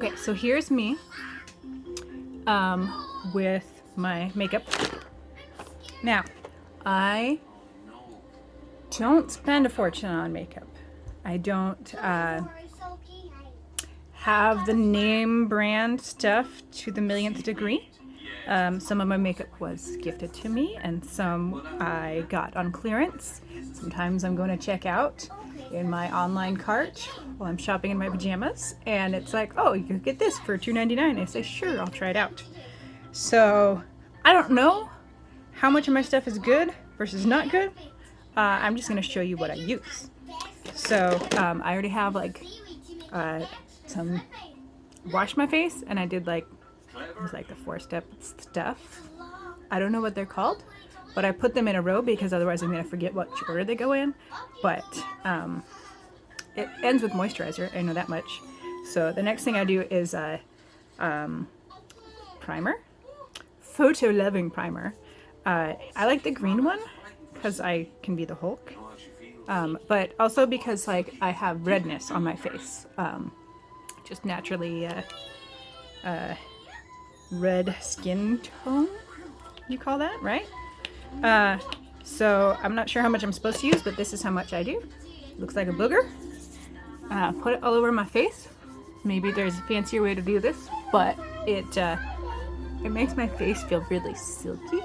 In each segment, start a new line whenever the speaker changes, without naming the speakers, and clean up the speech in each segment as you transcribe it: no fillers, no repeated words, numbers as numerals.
Okay, so here's me with my makeup. Now, I don't spend a fortune on makeup. I don't have the name brand stuff to the millionth degree. Some of my makeup was gifted to me and some I got on clearance. Sometimes I'm going to check out in my online cart while I'm shopping in my pajamas and it's like, oh, you could get this for $2.99. I say, sure, I'll try it out. So I don't know how much of my stuff is good versus not good. I'm just going to show you what I use. So I already have like some wash my face and I did like, it was like the 4-step stuff. I don't know what they're called, but I put them in a row because otherwise I'm going to forget what order they go in. But it ends with moisturizer, I know that much. So the next thing I do is primer, Photo Loving primer. I like the green one because I can be the Hulk, but also because like I have redness on my face, just naturally red skin tone, you call that, right? So I'm not sure how much I'm supposed to use, but this is how much I do. Looks like a booger. Put it all over my face. Maybe there's a fancier way to do this, but it makes my face feel really silky.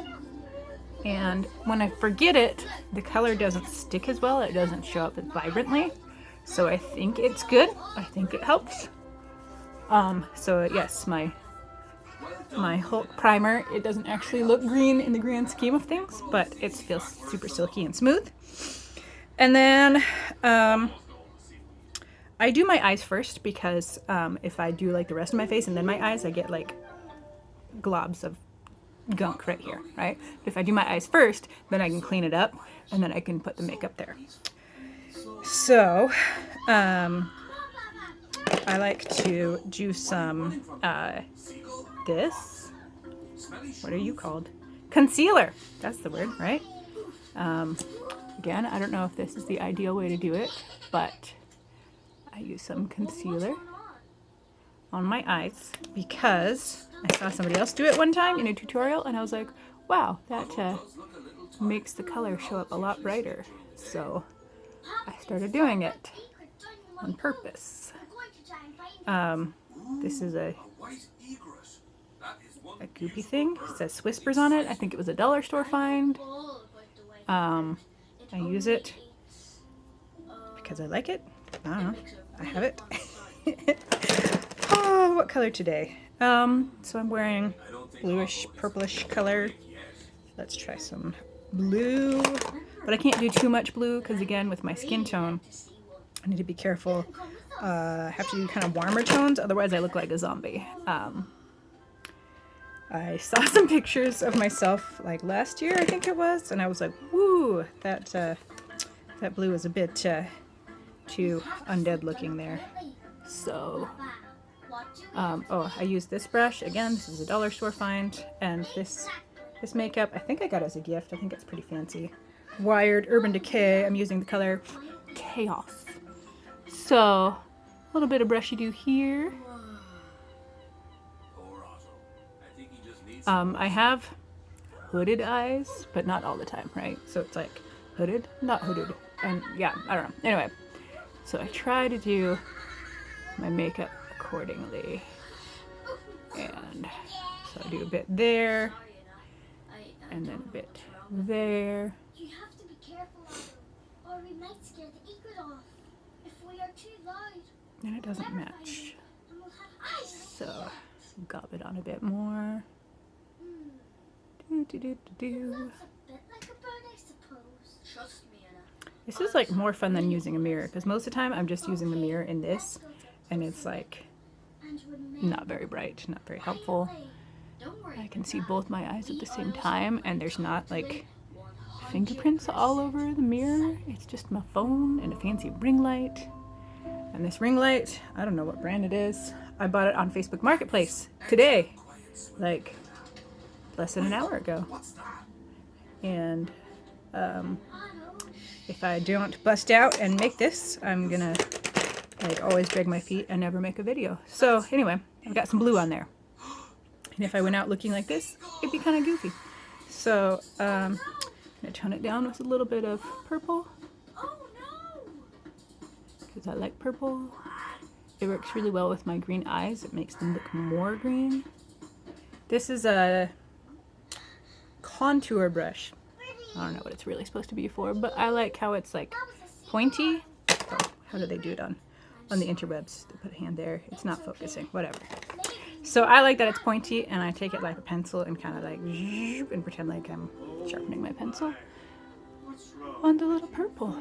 And when I forget it, the color doesn't stick as well. It doesn't show up as vibrantly. So I think it's good. I think it helps. So yes, my Hulk primer, it doesn't actually look green in the grand scheme of things, but it feels super silky and smooth. And then I do my eyes first because if I do like the rest of my face and then my eyes, I get like globs of gunk right here, right? But if I do my eyes first, then I can clean it up and then I can put the makeup there. So I like to do some this, what are you called? Concealer. That's the word, right? Again, I don't know if this is the ideal way to do it, but I use some concealer on my eyes because I saw somebody else do it one time in a tutorial and I was like, wow, that makes the color show up a lot brighter. So I started doing it on purpose. This is a goopy thing. It says Whispers on it. I think it was a dollar store find. I use it because I like it. I don't know. I have it. Oh, what color today? So I'm wearing bluish, purplish color. Let's try some blue. But I can't do too much blue because again, with my skin tone, I need to be careful. I have to do kind of warmer tones, otherwise I look like a zombie. I saw some pictures of myself like last year, I think it was, and I was like, woo, that blue is a bit too undead looking there. So, oh, I use this brush. Again, this is a dollar store find, and this makeup, I think I got as a gift. I think it's pretty fancy. Wired Urban Decay. I'm using the color Chaos. So, a little bit of brushy do here. I have hooded eyes, but not all the time, right? So it's like hooded, not hooded. And yeah, I don't know. Anyway, so I try to do my makeup accordingly. And so I do a bit there, and then a bit there.
You have to be careful, or we might scare the egret off if we are too loud.
And it doesn't match. So gob it on a bit more. This is like more fun than using a mirror because most of the time I'm just using the mirror in this and it's like not very bright, not very helpful. I can see both my eyes at the same time and there's not like fingerprints all over the mirror. It's just my phone and a fancy ring light. And this ring light, I don't know what brand it is. I bought it on Facebook Marketplace today, like less than an hour ago. And if I don't bust out and make this, I'm gonna like always drag my feet and never make a video. So anyway, I've got some blue on there. And if I went out looking like this, it'd be kind of goofy. So I'm gonna tone it down with a little bit of purple. Because I like purple. It works really well with my green eyes. It makes them look more green. This is a contour brush. I don't know what it's really supposed to be for, but I like how it's like pointy. Oh, how do they do it on the interwebs? They put a hand there. It's not focusing, whatever. So I like that it's pointy, and I take it like a pencil and kind of like and pretend like I'm sharpening my pencil on the little purple.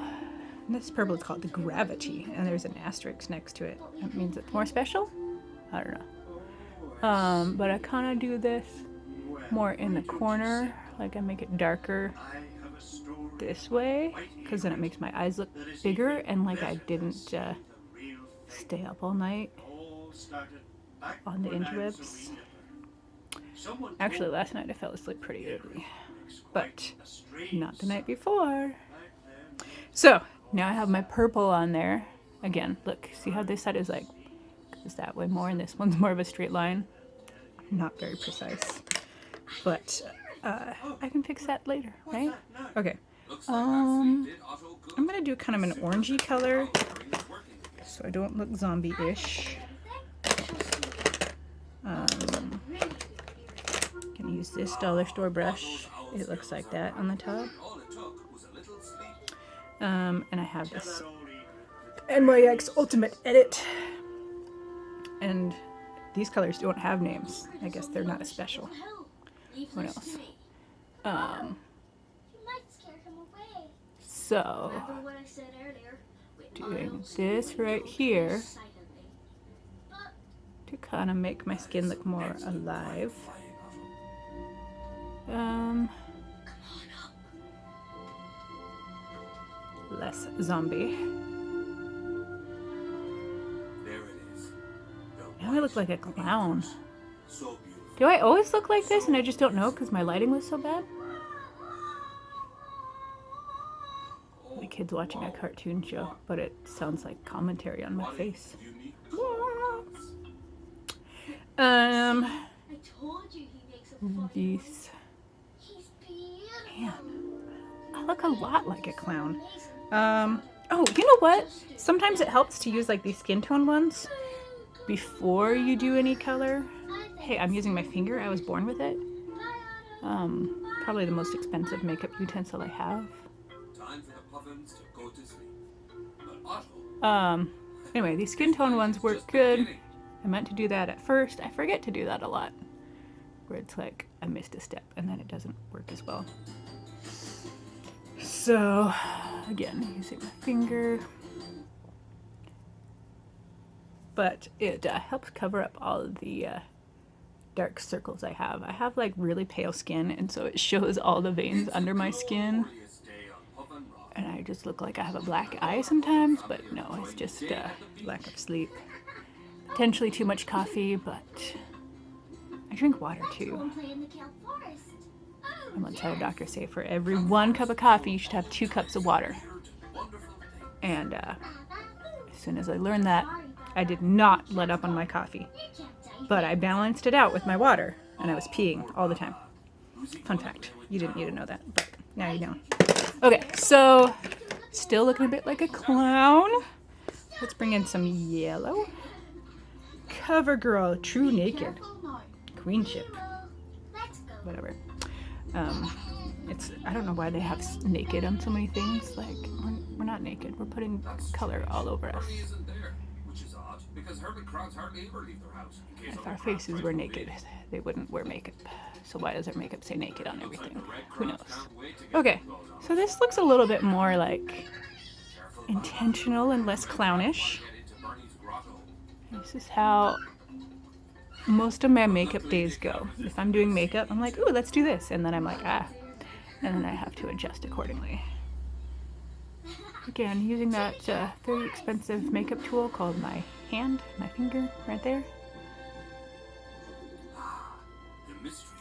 And this purple is called the Gravity, and there's an asterisk next to it. That means it's more special? I don't know. But I kind of do this more in the corner, like I make it darker this way, because then it makes my eyes look bigger and like I didn't stay up all night on the interwebs. Actually, last night I fell asleep pretty early, but not the night before. So now I have my purple on there. Again, look, see how this side is like, goes that way more, and this one's more of a straight line. Not very precise, but I can fix that later, right? Okay. I'm gonna do kind of an orangey color, so I don't look zombie-ish. Gonna use this dollar store brush. It looks like that on the top. And I have this NYX Ultimate Edit, and these colors don't have names. I guess they're not as special. What else? So, doing this right here to kind of make my skin look more alive. Less zombie. Now I look like a clown. Do I always look like this and I just don't know because my lighting was so bad? My kid's watching a cartoon show, but it sounds like commentary on my face. These. Man, I look a lot like a clown. Oh, you know what? Sometimes it helps to use like these skin tone ones before you do any color. Hey, I'm using my finger. I was born with it. Probably the most expensive makeup utensil I have. Anyway, these skin tone ones work good. I meant to do that at first. I forget to do that a lot. Where it's like I missed a step and then it doesn't work as well. So, again, using my finger. But it helps cover up all of the dark circles I have. I have like really pale skin, and so it shows all the veins under my skin. And I just look like I have a black eye sometimes, but no, it's just lack of sleep. Potentially too much coffee, but I drink water too. I once had a doctor say for every 1 cup of coffee, you should have 2 cups of water. And as soon as I learned that, I did not let up on my coffee. But I balanced it out with my water, and I was peeing all the time. Fun fact, you didn't need to know that, but now you know. Okay, so still looking a bit like a clown. Let's bring in some yellow. CoverGirl True Naked. Queenship. Whatever. I don't know why they have naked on so many things. Like, we're not naked. We're putting color all over us. If our faces were naked, they wouldn't wear makeup. So why does our makeup say naked on everything? Who knows? Okay, so this looks a little bit more like intentional and less clownish. This is how most of my makeup days go. If I'm doing makeup, I'm like, ooh, let's do this. And then I'm like, ah. And then I have to adjust accordingly. Again, using that very expensive makeup tool called my finger, right there.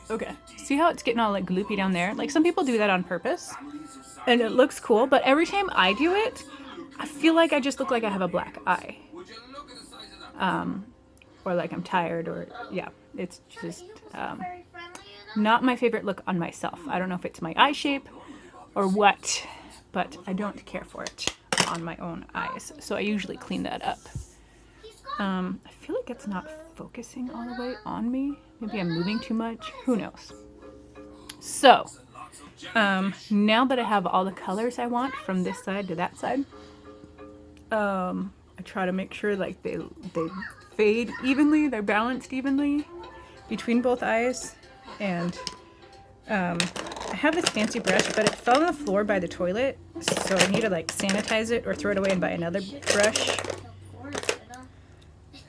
Okay, see how it's getting all like gloopy down there? Like some people do that on purpose, and it looks cool, but every time I do it, I feel like I just look like I have a black eye. or like I'm tired, or yeah, it's just
Very friendly enough.
not my favorite look on myself. I don't know if it's my eye shape or what, but I don't care for it on my own eyes. So I usually clean that up.
He's gone.
I feel like it's not focusing all the way on me. Maybe I'm moving too much. Who knows? So now that I have all the colors I want from this side to that side, I try to make sure like they fade evenly, they're balanced evenly between both eyes. And I have this fancy brush, but it fell on the floor by the toilet, so I need to like sanitize it or throw it away and buy another brush.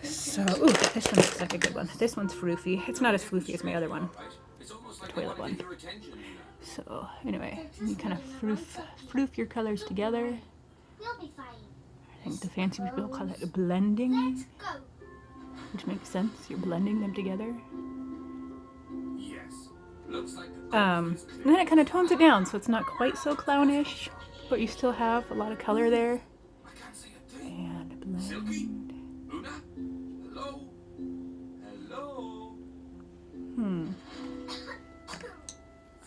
So, ooh, this one looks like a good one. This one's floofy. It's not as floofy as my other one, the toilet one. So, anyway, you kind of floof your colors together.
We'll be fine.
I think the fancy people call it blending,
Let's go.
which makes sense. You're blending them together. And then it kind of tones it down, so it's not quite so clownish, but you still have a lot of color there. And blend.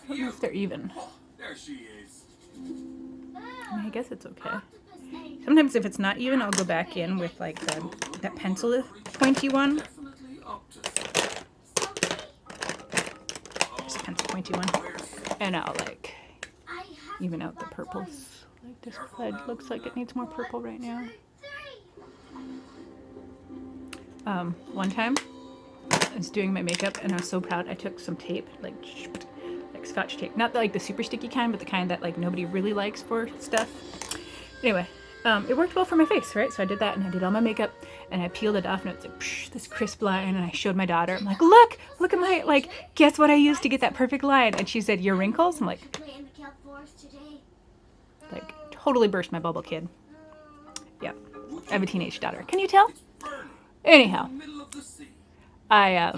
I don't know if they're even.
There she is.
I mean, I guess it's okay. Sometimes if it's not even, I'll go back in with like that pencil pointy one.
Definitely up to
Just a pencil pointy one. And I'll like even out the purples. Like this side looks like it needs more purple right now. One time I was doing my makeup and I was so proud. I took some tape, like Scotch tape, not like the super sticky kind, but the kind that like nobody really likes for stuff. Anyway, it worked well for my face, right? So I did that and I did all my makeup and I peeled it off and it's like psh, this crisp line, and I showed my daughter. I'm like, look at my, like, guess what I used to get that perfect line? And she said, your wrinkles? I'm like totally burst my bubble, kid. Yeah, I have a teenage daughter. Can you tell? Anyhow, I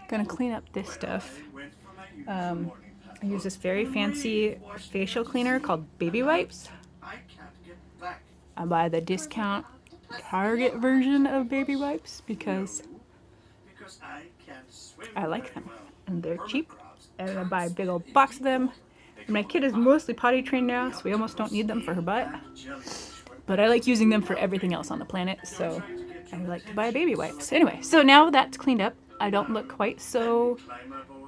gonna clean up this stuff. I use this very fancy facial cleaner called Baby Wipes. I buy the discount Target version of Baby Wipes because I like them and they're cheap, and I buy a big old box of them. And my kid is mostly potty trained now, so we almost don't need them for her butt, but I like using them for everything else on the planet, so I like to buy Baby Wipes. Anyway, so now that's cleaned up, I don't look quite so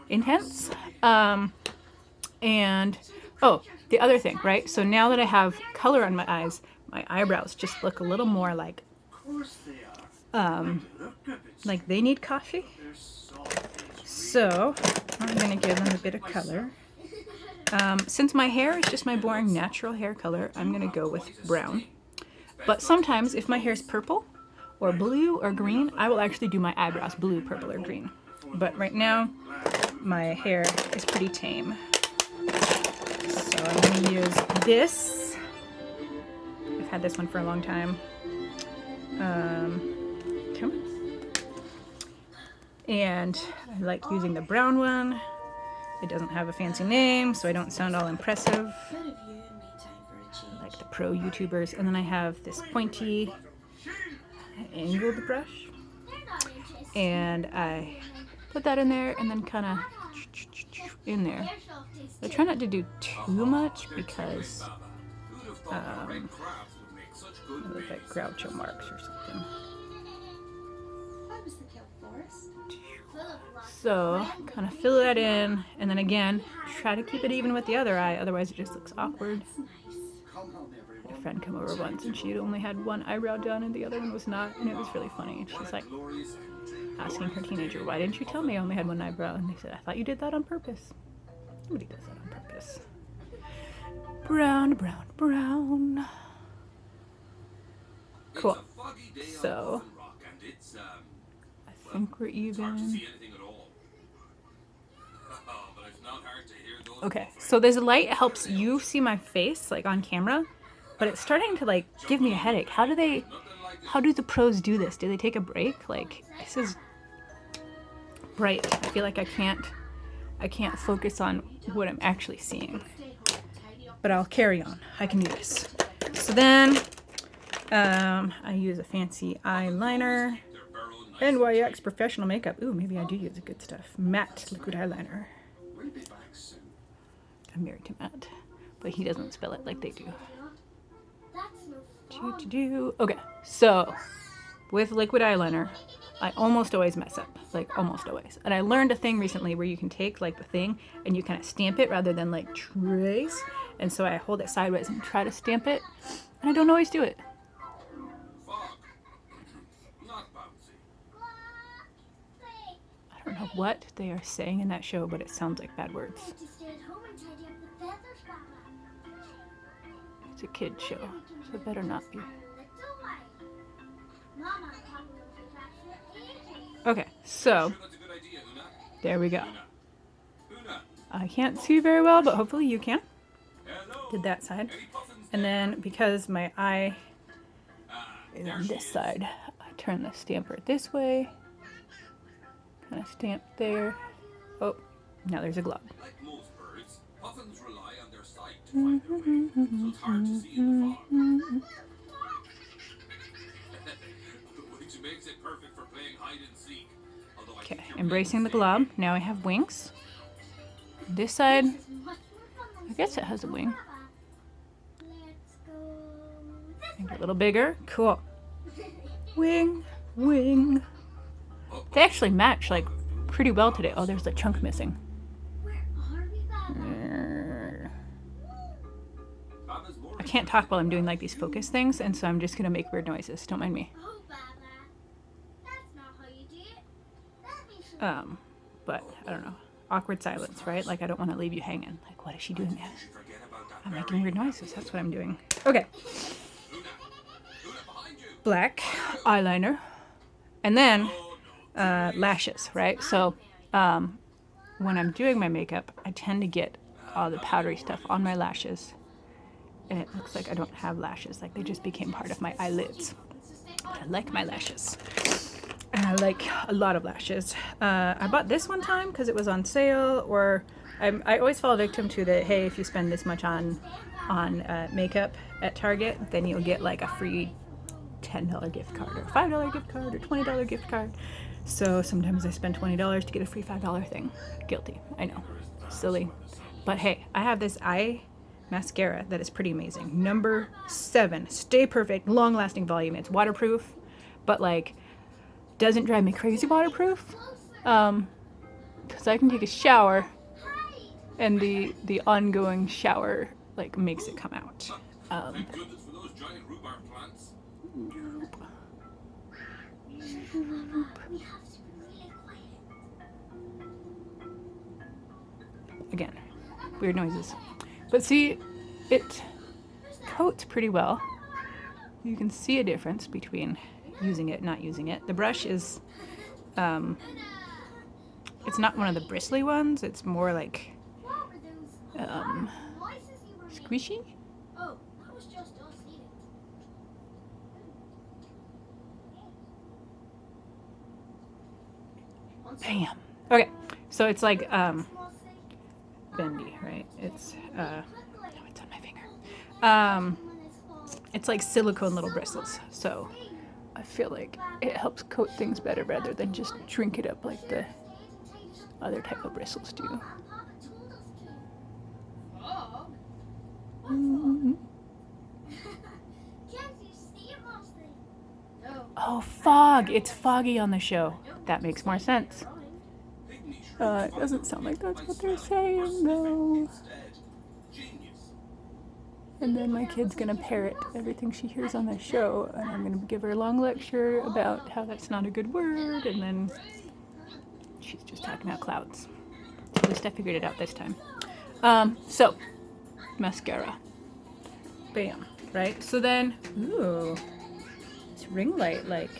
intense. And oh, the other thing, right? So now that I have color on my eyes, my eyebrows just look a little more like they need coffee. So I'm gonna give them a bit of color. Since my hair is just my boring natural hair color, I'm gonna go with brown. But sometimes if my hair is purple or blue or green, I will actually do my eyebrows blue, purple, or green. But right now, my hair is pretty tame. So I'm going to use this. I've had this one for a long time. Come on. And I like using the brown one. It doesn't have a fancy name, so I don't sound all impressive like the pro YouTubers. And then I have this pointy angled brush. And I put that in there and then kind of in there. I try not to do too much because I look like Groucho Marx or something. So kind of fill that in, and then again try to keep it even with the other eye, otherwise it just looks awkward. I had a friend come over once and she only had one eyebrow done and the other one was not, and it was really funny. She's like asking her teenager, why didn't you tell me I only had one eyebrow? And they said, I thought you did that on purpose. Nobody does that on purpose. Brown, brown, brown. Cool. So I think we're even. Okay, so there's a light that helps you see my face like on camera, but it's starting to like give me a headache. How do the pros do this? Do they take a break? Like, this is bright. I feel like I can't focus on what I'm actually seeing. But I'll carry on. I can do this. So then I use a fancy eyeliner. NYX Professional Makeup. Ooh, maybe I do use the good stuff. Matte liquid eyeliner.
We'll be back soon.
I'm married to Matt, but he doesn't spell it like they do.
That's no fun.
Okay, so with liquid eyeliner, I almost always mess up, like almost always. And I learned a thing recently where you can take like the thing and you kind of stamp it rather than like trace. And so I hold it sideways and try to stamp it, and I don't always do it.
Fog. Not bouncy.
I don't know what they are saying in that show, but it sounds like bad words.
To stay at home and tidy up the feathers, Baba.
It's a kid show, so it better not be.
Mama and Papa will be back for ages.
Okay, so
Sure that's a good idea, Una?
there we go.
Una.
I can't see very well, but hopefully you can.
Hello.
Did that side.
Any puffins
And
there?
then because my eye
Ah,
is
there
on
she
this
is.
side, I turn the stamper this way. Kind of stamp there. Oh, now there's a glob.
Like most birds, puffins rely on their sight to find their way, so it's hard to see in the fog. Which makes it perfect for playing hide and seek. Although I
Okay,
think you're
embracing the
playing
glob. Now I have wings. This side,
This is much more fun than
I guess it has a wing.
Baba. Let's go this
Make it
way.
a little bigger. Cool. Wing, wing. They actually match like pretty well today. Oh, there's a chunk missing.
Where are we, Baba?
Baba's more
I can't talk while I'm doing like these focus things, and so I'm just gonna make weird noises. Don't mind me.
Oh, Baba. That's not how you do it. Let me show
But I don't know. Awkward silence, right? Like I don't want to leave you hanging. Like what is she doing now?
You should forget about that
I'm
berry.
making weird noises. That's what I'm doing. Okay,
Una. Una, behind you.
black eyeliner, and then
Oh, no.
lashes, right? So when I'm doing my makeup, I tend to get all the powdery stuff on my lashes, and it looks like I don't have lashes. Like they just became part of my eyelids. But I like my lashes. And I like a lot of lashes. I bought this one time because it was on sale, or I always fall victim to the, hey, if you spend this much on makeup at Target, then you'll get like a free $10 gift card or $5 gift card or $20 gift card. So sometimes I spend $20 to get a free $5 thing. Guilty, I know, silly. But hey, I have this eye mascara that is pretty amazing. Number 7, Stay Perfect, long lasting volume. It's waterproof, but like doesn't drive me crazy waterproof. Because I can take a shower and the ongoing shower like makes it come out.
Thank goodness for those giant rhubarb plants.
We have to be really quiet.
Again, weird noises. But see, it coats pretty well. You can see a difference between using it and not using it. The brush is, it's not one of the bristly ones. It's more like
What were those noises you were making?
squishy.
Oh, that was just us eating.
Bam. Okay, so it's like
Small thing.
bendy, right? It's no, it's on my finger.
When it's fall.
It's like silicone little bristles. So I feel like it helps coat things better rather than just shrink it up like the other type of bristles do.
Papa told us to. Fog?
Mm.
Can't you see it, mostly? No.
Oh, fog! It's foggy on the show. That makes more sense.
Pygmy shrimps
It
find
doesn't
the
sound
food
like that's
by
what they're
smelling or
saying,
sniffing
though.
instead. Genius.
And then my kid's gonna parrot everything she hears on the show, and I'm gonna give her a long lecture about how that's not a good word, and then she's just talking about clouds. At least I figured it out this time. So, mascara. Bam. Right? So then, ooh, this ring light, like,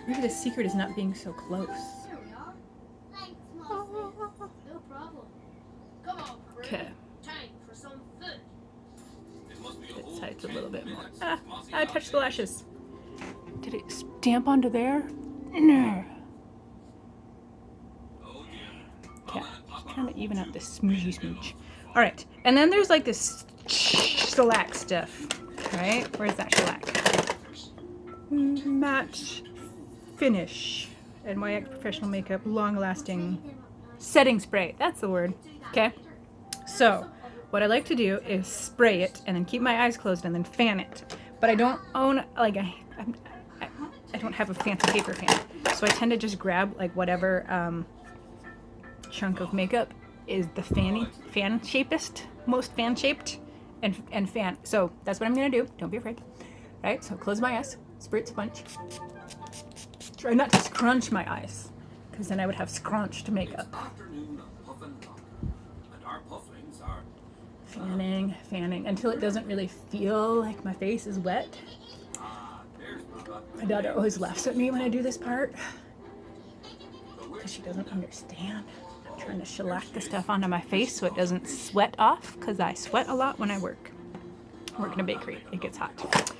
maybe the secret is not being so close.
Here we are. Thanks, Mostly. No problem. Come on, Peru.
Okay.
Time for some food.
It must be a
This
whole
side's a
10
little bit more.
minutes
Ah,
of mossy
I touched the
out
lashes. Did it stamp onto there? No.
Oh dear.
Okay,
Mama and Papa
just trying
are
to even out
due.
this smooshy smooch. All right, and then there's like this shellac stuff, right? Where's that shellac? matte finish. NYX Professional Makeup Long Lasting Setting Spray. That's the word. Okay. So what I like to do is spray it and then keep my eyes closed and then fan it. But I don't own, like, I don't have a fancy paper fan. So I tend to just grab like whatever chunk of makeup is the fan shapest, most fan shaped, and fan. So that's what I'm gonna do. Don't be afraid. Right? So close my eyes, spray sponge. Try not to scrunch my eyes, because then I would have scrunched makeup.
Afternoon of puffin' and our pufflings are
Fanning until it doesn't really feel like my face is wet.
there's
My daughter always laughs at me when I do this part because she doesn't understand. I'm trying to shellac the stuff onto my face so it doesn't sweat off, because I sweat a lot when I work. I work in a bakery. It gets hot.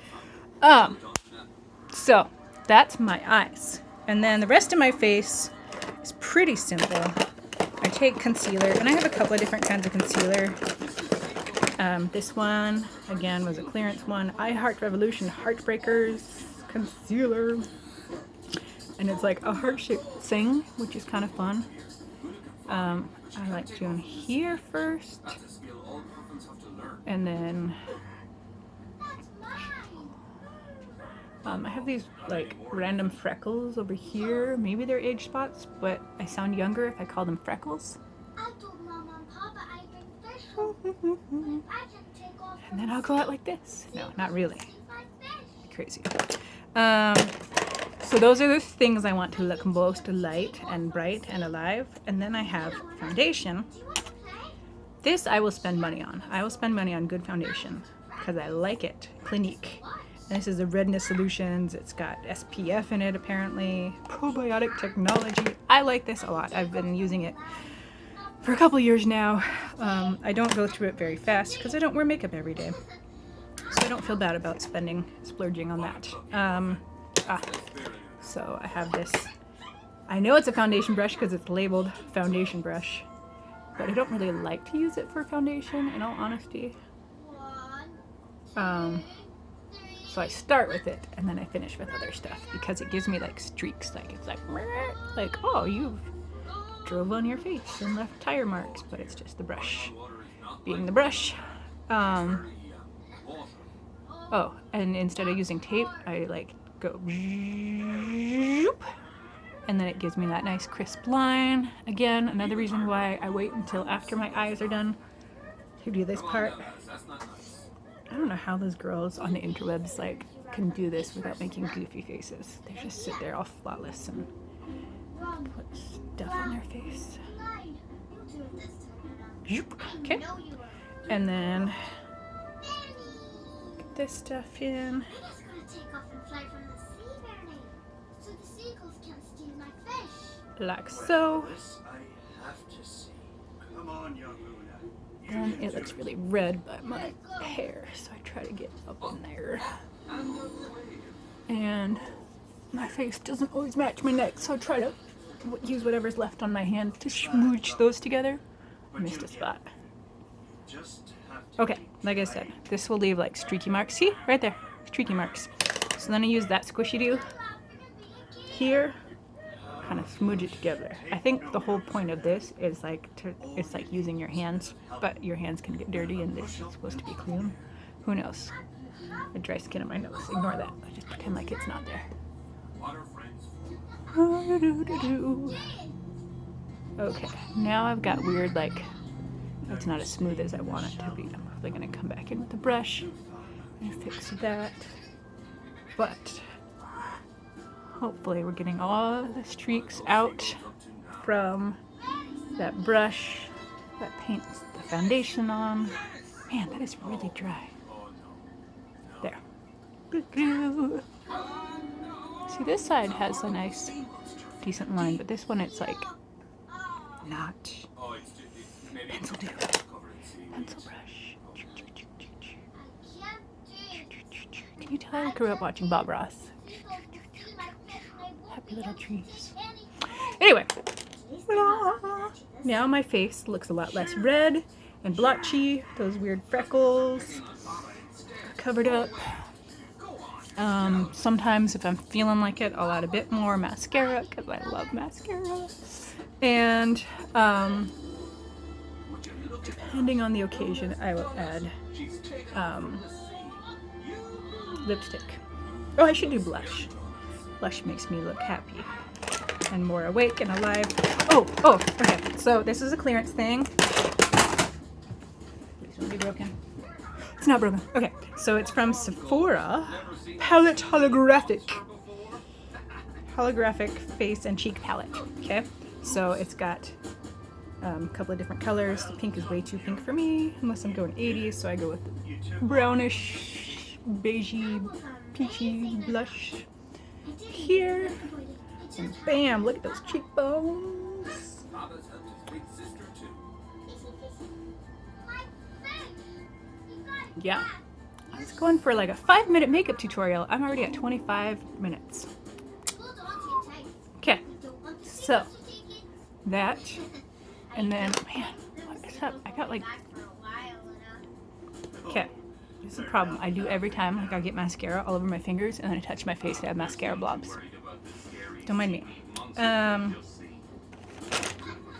So that's my eyes. And then the rest of my face is pretty simple. I take concealer, and I have a couple of different kinds of concealer. This one, again, was a clearance one. I Heart Revolution Heartbreakers concealer. And it's like a heart-shaped thing, which is kind of fun. I like doing here first. And then I have these like random freckles over here. Maybe they're age spots, but I sound younger if I call them freckles.
I told Mama and Papa I bring fish home. But I can take off
And then I'll go out like this. No, not really.
my fish.
Crazy. So those are the things I want to look most light and bright and alive. And then I have foundation.
Do you want to play?
This I will spend money on. I will spend money on good foundation because I like it. Clinique. And this is the Redness Solutions. It's got SPF in it, apparently. Probiotic technology. I like this a lot. I've been using it for a couple years now. I don't go through it very fast because I don't wear makeup every day. So I don't feel bad about splurging on that. So I have this. I know it's a foundation brush because it's labeled foundation brush. But I don't really like to use it for foundation, in all honesty.
1, 2,
So I start with it and then I finish with other stuff because it gives me like streaks. Like it's like, oh, you've drove on your face and left tire marks, but it's just the brush being the brush. Oh, and instead of using tape, I like go and then it gives me that nice crisp line. Again, another reason why I wait until after my eyes are done to do this part. I don't know how those girls on the interwebs like can do this without making goofy faces. They just sit there all flawless and put stuff on their face.
9. You do it this time around.
Okay,
No, you were.
and then get this stuff in.
I'm just gonna take off and fly from the sea, Bernie, so the seagulls can't steal my fish.
Like so.
This I have to see. Come on, young Luna.
And it looks really red by my hair, so I try to get up in there. And my face doesn't always match my neck, so I try to use whatever's left on my hand to smooch those together. I missed a spot.
Just have to
Okay, like I said, this will leave like streaky marks. See? Right there. Streaky marks. So then I use that squishy do here, kind of smooch it together. I think the whole point of this is like it's like using your hands, but your hands can get dirty and this is supposed to be clean. Who knows? A dry skin on my nose. Ignore that. I just pretend like it's not there. Okay, now I've got weird like it's not as smooth as I want it to be. I'm probably gonna come back in with the brush and fix that. But hopefully we're getting all the streaks out from that brush that paints the foundation on. Man, that is really dry. There. See, this side has a nice, decent line, but this one it's like not. Pencil do. Pencil brush. Can you tell I grew up watching Bob Ross? Happy little trees. Anyway, now my face looks a lot less red and blotchy. Those weird freckles are covered up. Sometimes if I'm feeling like it, I'll add a bit more mascara because I love mascara. And depending on the occasion, I will add lipstick. Oh, I should do blush. Blush makes me look happy and more awake and alive. Oh, okay. So this is a clearance thing. Please don't be broken. It's not broken. Okay, so it's from Sephora. Palette holographic face and cheek palette. Okay, so it's got a couple of different colors. The pink is way too pink for me, unless I'm going 80s, so I go with brownish, beigey, peachy blush here. And bam, look at those cheekbones.
Baba's helped his big sister too.
Yeah. I was going for like a 5-minute makeup tutorial. I'm already at 25 minutes. Okay, so that, and then, man, what is up? I got like, okay, this is a problem I do every time. Like I get mascara all over my fingers and then I touch my face, I have mascara blobs. Don't mind me.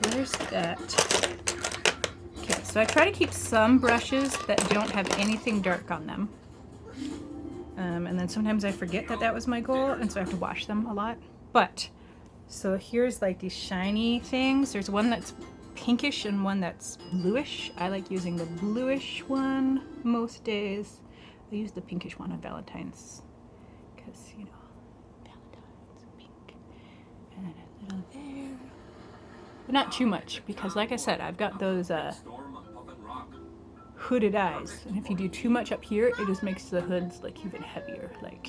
There's that. Okay, so I try to keep some brushes that don't have anything dark on them. And then sometimes I forget that that was my goal, and so I have to wash them a lot. But, so here's like these shiny things. There's one that's pinkish and one that's bluish. I like using the bluish one most days. I use the pinkish one on Valentine's because, you know, Valentine's pink. And then a little there. But not too much because, like I said, I've got those
Storm on Puffin Rock.
hooded eyes. And if you do too much up here, it just makes the hoods like even heavier. Like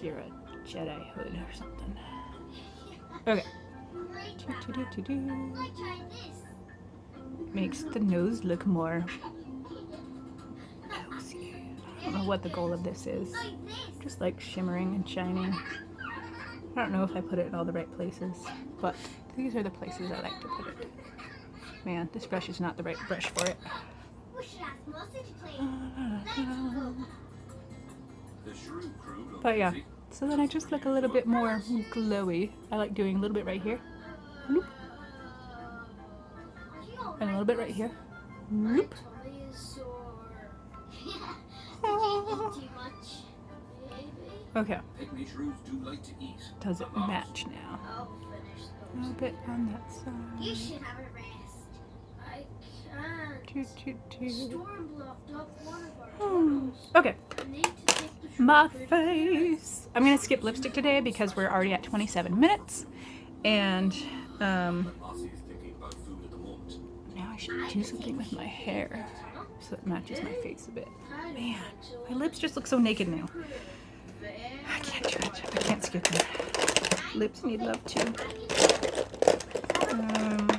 you're a Jedi hood or something. Okay. Makes the nose look more cozy. I don't know what the goal of this is. Just like shimmering and shining. I don't know if I put it in all the right places, but these are the places I like to put it. Man, this brush is not the right brush for it.
The Shrew crew look
But yeah,
busy.
so then I just look a little bit more glowy. I like doing a little bit right here. Bloop. And a little bit right here. Bloop. Okay,
Pygmy shrews do like to eat.
does it match now? A little bit on that
You
side.
should have a rest. I can't.
Toot, toot, toot.
Storm blocked up one of our
Hmm.
tunnels.
Okay,
I need to take the
my
trip.
face. I'm gonna skip lipstick today because we're already at 27 minutes. And
Lassie is thinking about food at the moment.
now I should do something with my hair so it matches my face a bit. Man, my lips just look so naked now. I can't do it. I can't skip them. Lips need love too. I have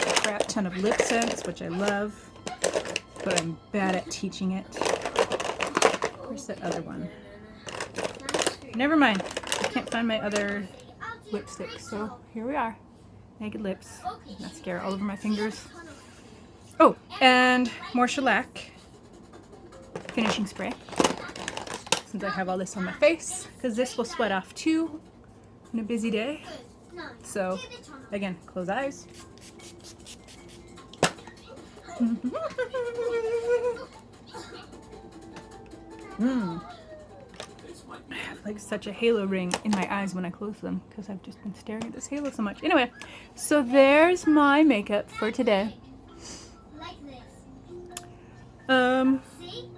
a crap ton of lip sense, which I love, but I'm bad at teaching it. Where's that other one? Never mind. I can't find my other lipstick, so here we are. Naked lips. Mascara all over my fingers. Oh, and more shellac finishing spray. Since I have all this on my face, because this will sweat off too in a busy day. So, again, close eyes. I have like such a halo ring in my eyes when I close them because I've just been staring at this halo so much. Anyway, so there's my makeup for today.
Like this. See?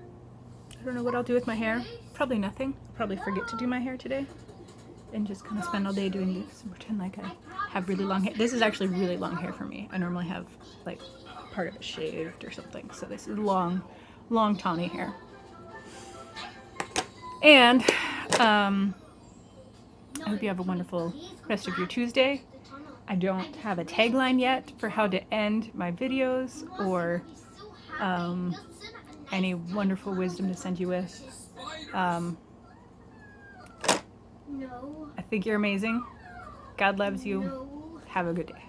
I don't know what I'll do with my hair. Probably nothing. I'll probably forget to do my hair today and just kind of spend all day doing this and pretend like I have really long hair. This is actually really long hair for me. I normally have like part of it shaved or something. So this is long Tauni hair. And I hope you have a wonderful rest of your Tuesday. I don't have a tagline yet for how to end my videos or any wonderful wisdom to send you with.
No.
I think you're amazing. God loves you.
No.
Have a good day.